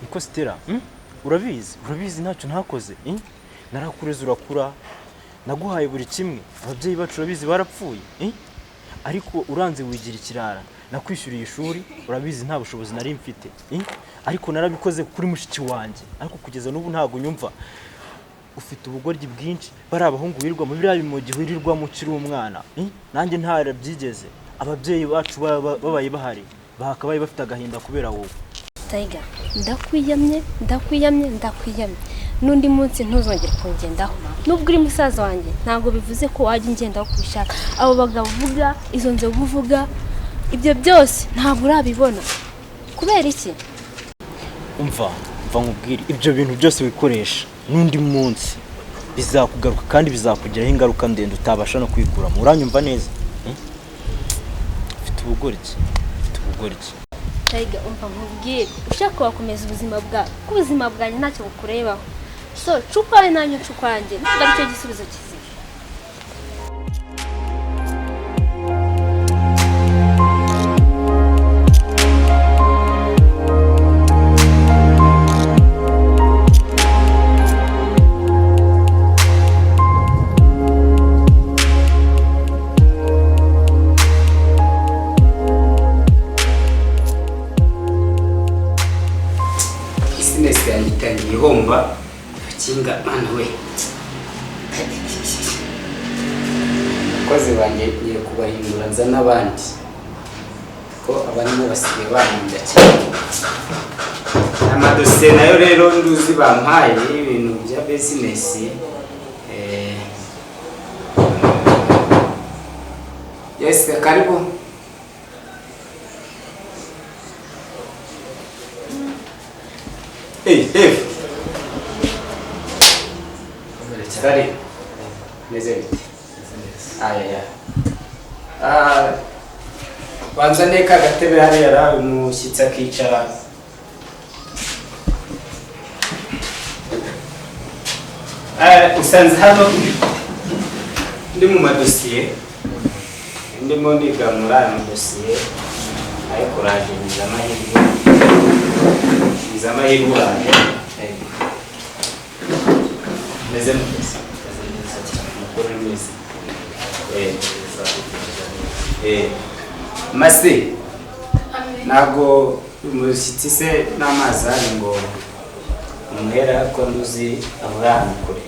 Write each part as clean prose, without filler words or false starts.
niko Stella urabizi ntacyo ntakoze narakureze urakura naguhaye buri kimwe ababyeyi bacu urabizi barapfuye ariko uranze wigira ikirara nakwishyuriye ishuri urabizi nta bushobozi nari mfite ariko narabikoze kuri mushiki wanjye ariko kugeza n'ubu ntago nyumva ufite ubugoryi bwinshi bari abahungu wirirwa mu birayi mu gihe wirirwa mu kiri umwana nanjye ntarabyigeze ababyeyi bacu babaye bahari bakabaye bafite agahinda kubera wowe Taiga ndakwiyamye n'undi munsi ntuzongere kungendaho nubwo uri musaza wanjye ntago bivuze ko wajya ingendaho kubishaka abo bagabo uvuga izo nze uvuga ibyo byose ntabwo urabibona kubera iki umva nkubwire ibyo bintu byose wikoresha n'undi munsi bizakugaruka kandi bizakugiraho ingaruka ndende utabasha no kwikuramo uranyumva neza ufite ubugoryi Taiga umva nkubwire ushaka wakomeza ubuzima bwawe ko ubuzima bwanjye ntacyo bukurebaho so cukwawe nanjye cukwanjye ntabwo aricyo gisubizo kizima ihomba kinga mana we koze banjye ngiye kubahindura nza n'abandi ko abanimo basigaye bahinda cyane amadosiye nayo rero nduzi bampaye ibintu bya business yes karibu Hey. Kari. Neze biti. Aya. Banza neka gatebe hari yara umushyitsi akicara. Usanze hano ndi mu madosiye. Ndimo ndiga muri aya dosiye. Ariko raje nizamahirwe wanjye. Meze neza. Masi nago umushyitsi se n'amazi ari ngo umuhera ko nduzi aho kure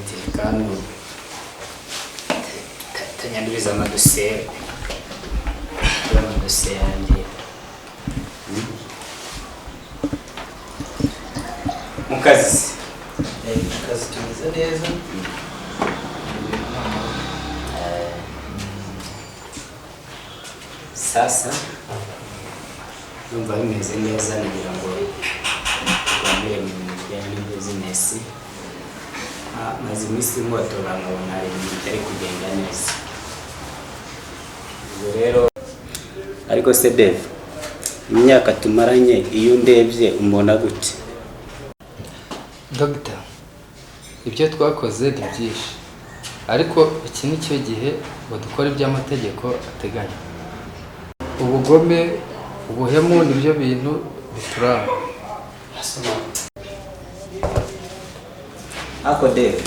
tekano tanyanduriza amadosiye yanjye mukazi tumeze neza sasa numva bimeze neza nagira ngo bamere mu bijyanye na business maze iminsi ngotora nkabona ibintu bitari kugenda neza rero ariko se Dave imyaka tumaranye iyo ndebye umbona gute Dr. ibyo twakoze ni byinshi ariko iki ni cyo gihe badukora iby'amategeko ateganya ubugome ubuhemu nibyo bintu bituranga ako Dave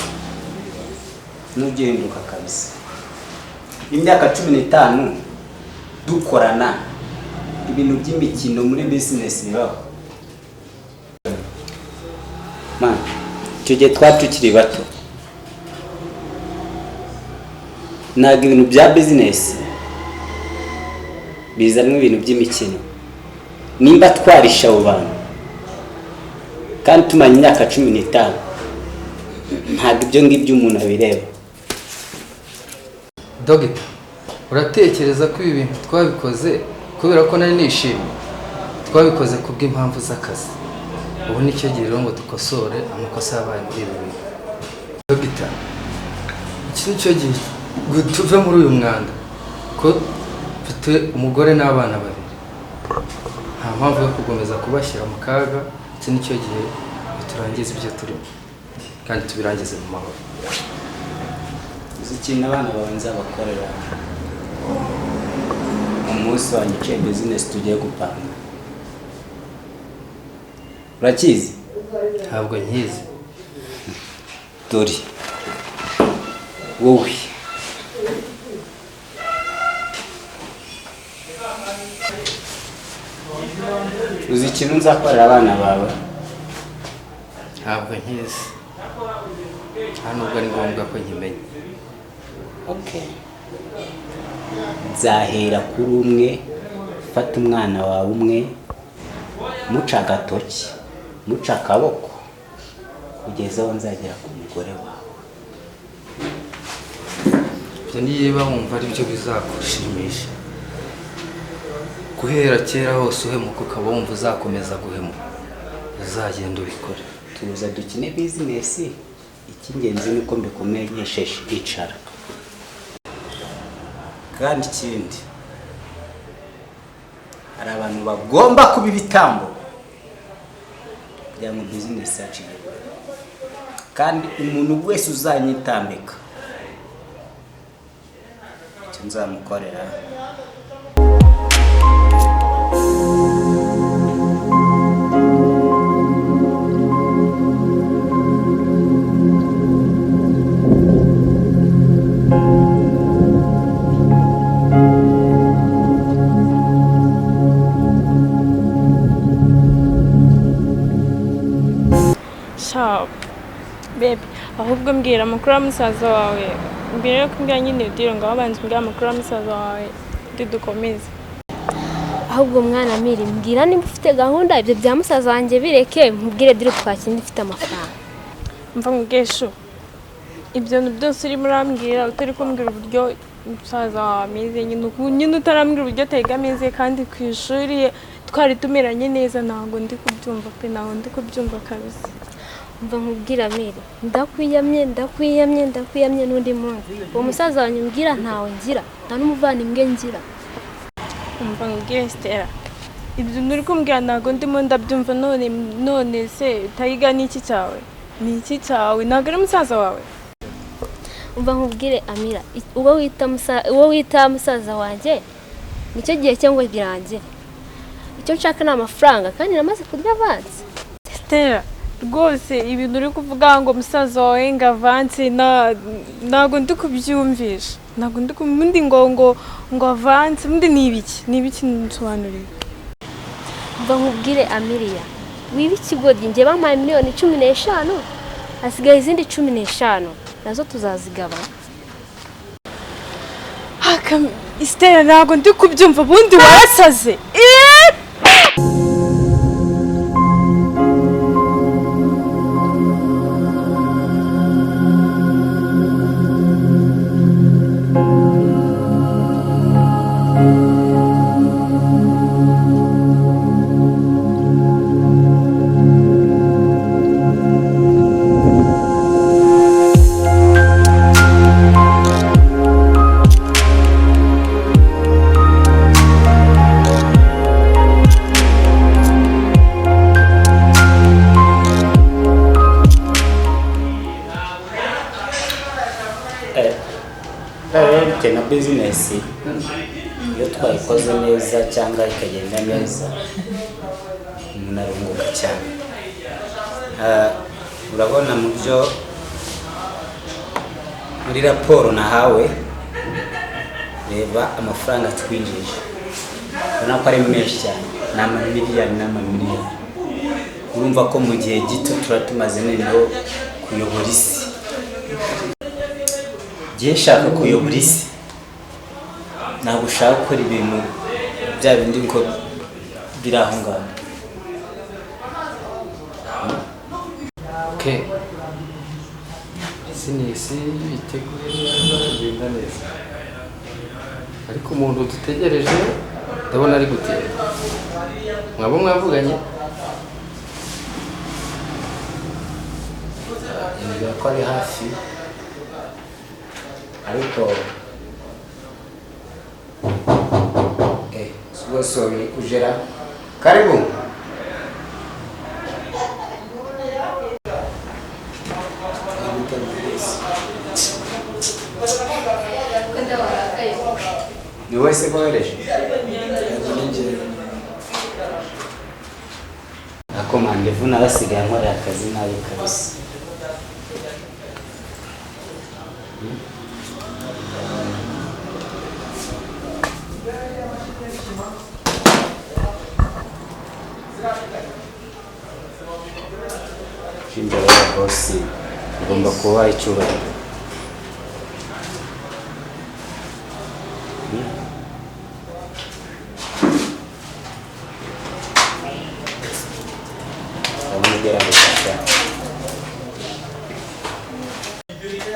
nugihinduka kabisa imyaka 15 dukorana ibintu by'imikino muri business bibaho man tujye twatukiri bato naga ibintu bya business bizanwe ibintu by'imikino nimba twarisha abo bantu kandi tumanye imyaka 15 ntabwo ibyo ngibyo umuntu abireba Dogita uratekereza ko ibi bintu twabikoze kubera ko nari nishimye twabikoze kubw'impamvu z'akazi ubu nicyo gihe rero ngo dukosore amakosa yabaye muri ibi bintu Dogita iki nicyo gihe tuve muri uyu mwanda ko mfite umugore n'abana babiri nta mpamvu yo gukomeza kubashyira mu kaga iki nicyo gihe turangiza ibyo turimo kandi tubirangize mu mahoro ikintu abana babanza bakorera umunsi wanjye business tugiye gupanga. Urakizi? ntabwo nkizi. Dore wowe uzi ikintu nzakorera abana bawe? ntabwo nkizi, nta nubwo ari ngombwa ko nkimenya. Okay. Nzahera kuri umwe, fata umwana wawe umwe, muca agatoki, muca akaboko, kugeza aho nzagera ku mugore wawe. Ibyo niba wumva ari byo bizakushimisha, guhera kera hose uhemuka ukaba wumva uzakomeza guhemuka, uzagenda ubikore. Tuza dukine business, icy'ingenzi ni uko mbikumenyesheje icara. Kandi ikindi, hari abantu bagomba kuba ibitambo kugira ngo business yacu igere. Kandi umuntu wese uzanyitambika icyo nzamukorera. Baby, ahubwo mbwira amakuru ya musaza wawe. Mbere yo kumbwira nyine udire ngo abanze mbwira amakuru ya musaza wawe dukomeze. ahubwo mwana Miri, mbwira nimba ufite gahunda ibyo bya musaza wanjye bireke, mubwire dire twakindi ufite amafaranga. Mva nkubwesho, ibyo byose urimo urambwira utari kumbwira uburyo musaza wawe ameze, nyine utarambwira uburyo atega ameze, kandi ku ishuri twari tumeranye neza. Ntabwo ndi kubyumva pe, ntabwo ndi kubyumva kabisa. Mva nkubwira Miri, ndakwiyamye n'undi munsi. Uwo musaza wanjye mbwira ntawe ngira, nta n'umuvandimwe ngira. Mva nkubwire Stella, ibyo uri kumbwira ntabwo ndimo ndabyumva. None se Tayiga ni iki cyawe? Ni iki cyawe? Ntabwo ari musaza wawe? Mva nkubwire Amira, uwo wita musaza wanjye nicyo gihe cyo ngo birangire. Icyo nshaka ni amafaranga, kandi namaze kurya avansi. Stella, rwose ibintu uri kuvuga ngo musaza wawe ngo avansi, ntabwo ndi kubyumvisha. Ntabwo ndi kubundi ngo avansi, ubundi ni ibiki nsobanurira. Mva nkubwire Amiriya, wiba ikigoryi, njye bampaye miliyoni 15, hasigaye izindi 15 nazo tuzazigabana. Stella, ntabwo ndi kubyumva, ubundi warasaze. Na business iyo twayikoze neza cyangwa ikagenda neza, umuntu arunguka cyane. Urabona mu byo muri raporo nahawe, reba amafaranga twinjije, ubona ko ari menshi cyane, ni amamiliyoni. Urumva ko mu gihe gito turatumaze noneho kuyobora isi. Gihe nshaka kuyobora isi, ntabwo ushaka gukora ibintu bya bindi ngo biri aho ngaho. Okay. Business iteguye neza, igenda neza. Ariko umuntu dutegereje ndabona ari gutinda. Mwabo mwavuganye? Nibyo ko ari hafi, ariko sorry kujera. Karibu. Ni wese kohereje? ariko mandevu narasigaye nkorera akazi nabi kabisa. Imbere ya bosi ugomba kuba icyubahiro.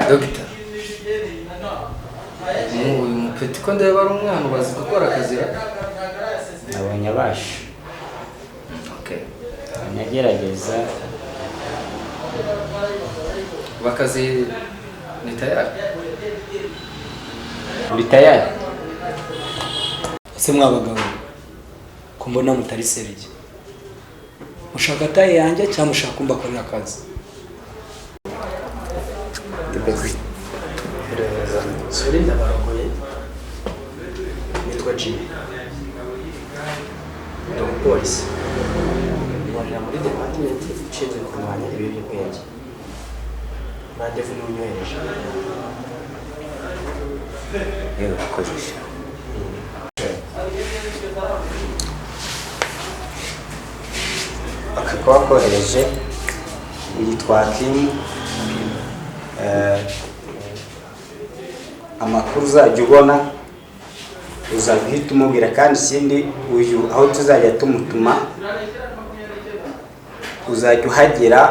Dogita, uyu mupeti ko ndeba ari umwana ubazi gukora akazi Nabonye abasha. Okay. Anagerageza. Bakazi ni tayari? Uri tayari? Ese mwabagabo ko mbona mutari serije, mushaka taye yanjye cyangwa mushaka kumbakorera akazi? Sori ndabaragoye, nitwa Jimmy, ndi umupolisi, nkorera muri department ishinzwe kurwanya ibiyobyabwenge. Mandevu niwe unyohereje. Yewe urakoze sha. Akaba kohereje yitwa Kim. Amakuru uzajya ubona uzahita umubwira, kandi ikindi uyu aho tuzajya tumutuma uzajya uhagera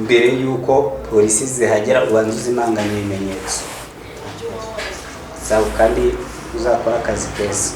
mbere y'uko polisi zihagera, ubanza uzimanganya ibimenyetso zawe kandi uzakora akazi keza.